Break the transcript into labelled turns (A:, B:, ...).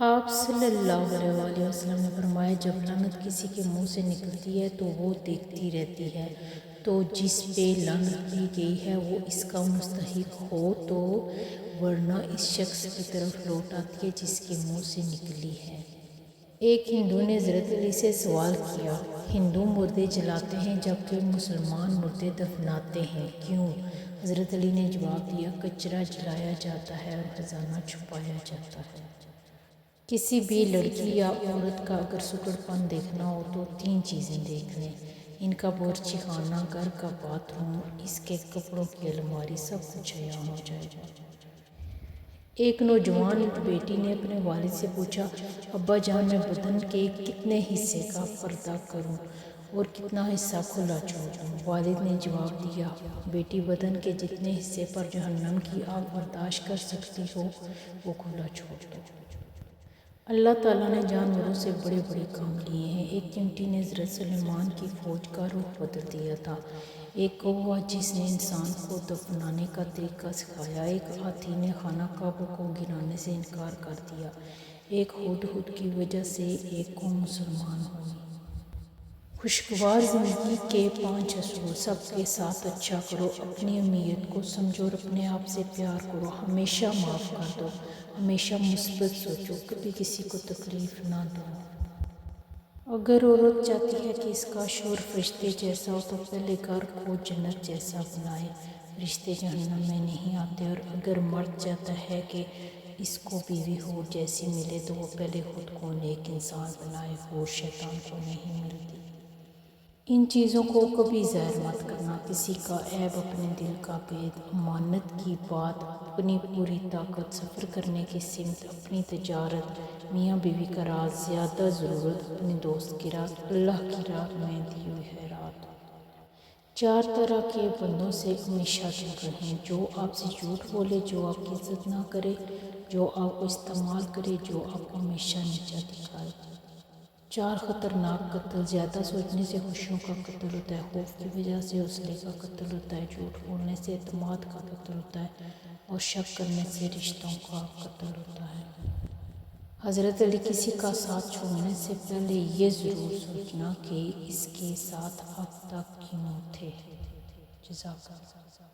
A: آپ صلی اللہ علیہ وآلہ وسلم نے فرمایا، جب لعنت کسی کے منہ سے نکلتی ہے تو وہ دیکھتی رہتی ہے، تو جس پہ لعنت کی گئی ہے وہ اس کا مستحق ہو تو ورنہ اس شخص کی طرف لوٹ آتی ہے جس کے منہ سے نکلی ہے۔ ایک ہندو نے حضرت علی سے سوال کیا، ہندو مردے جلاتے ہیں جبکہ مسلمان مردے دفناتے ہیں، کیوں؟ حضرت علی نے جواب دیا، کچرا جلایا جاتا ہے اور خزانہ چھپایا جاتا ہے۔ کسی بھی لڑکی یا عورت کا اگر سکڑ پن دیکھنا ہو تو تین چیزیں دیکھ لیں، ان کا باورچی خانہ، گھر کا باتھ روم، اس کے کپڑوں کی الماری، سب کچھ عیاں ہو جائے گا۔ ایک نوجوان بیٹی نے اپنے والد سے پوچھا، ابا جان، میں بدن کے کتنے حصے کا پردہ کروں اور کتنا حصہ کھلا چھوڑ دوں؟ والد نے جواب دیا، بیٹی، بدن کے جتنے حصے پر جہنم کی آگ برداشت کر سکتی ہو وہ کھلا چھوڑ دو۔ اللہ تعالیٰ نے جانوروں سے بڑے بڑے کام لیے ہیں۔ ایک چیونٹی نے حضرت سلیمان کی فوج کا رخ بدل دیا تھا، ایک کوہ جس نے انسان کو دفنانے کا طریقہ سکھایا، ایک ہاتھی نے خانہ کعبہ کو گرانے سے انکار کر دیا، ایک ہدہد کی وجہ سے ایک قوم مسلمان ہوئی۔ خوشگوار زندگی کے 5 اصول: سب کے ساتھ اچھا کرو، اپنی اہمیت کو سمجھو اور اپنے آپ سے پیار کرو، ہمیشہ معاف کر دو، ہمیشہ مثبت سوچو، کبھی کسی کو تکلیف نہ دو۔ اگر عورت چاہتی ہے کہ اس کا شوہر فرشتے جیسا ہو تو پہلے گھر کو جنت جیسا بنائے، فرشتے جہنم میں نہیں آتے، اور اگر مرد چاہتا ہے کہ اس کو بیوی حور جیسی ملے تو وہ پہلے خود کو نیک انسان بنائے، حور شیطان کو نہیں ملتی۔ ان چیزوں کو کبھی ظاہر مت کرنا، کسی کا عیب، اپنے دل کا بید، امانت کی بات، اپنی پوری طاقت، سفر کرنے کی سمت، اپنی تجارت، میاں بیوی کا راز، زیادہ ضرورت، اپنے دوست کی رات، اللہ کی راہ میں دی ہوئی خیرات۔ 4 طرح کے بندوں سے ہمیشہ دور رہیں: جو آپ سے جھوٹ بولے، جو آپ کی عزت نہ کرے، جو آپ کو استعمال کرے، جو آپ کو ہمیشہ نیچا دکھائے۔ 4 خطرناک قتل: زیادہ سوچنے سے خوشیوں کا قتل ہوتا ہے، خوف کی وجہ سے حوصلے کا قتل ہوتا ہے، جھوٹ بولنے سے اعتماد کا قتل ہوتا ہے، اور شک کرنے سے رشتوں کا قتل ہوتا ہے۔ حضرت علی، کسی کا ساتھ چھوڑنے سے پہلے یہ ضرور سوچنا کہ اس کے ساتھ اب تک کیوں تھے۔ جزاک اللہ۔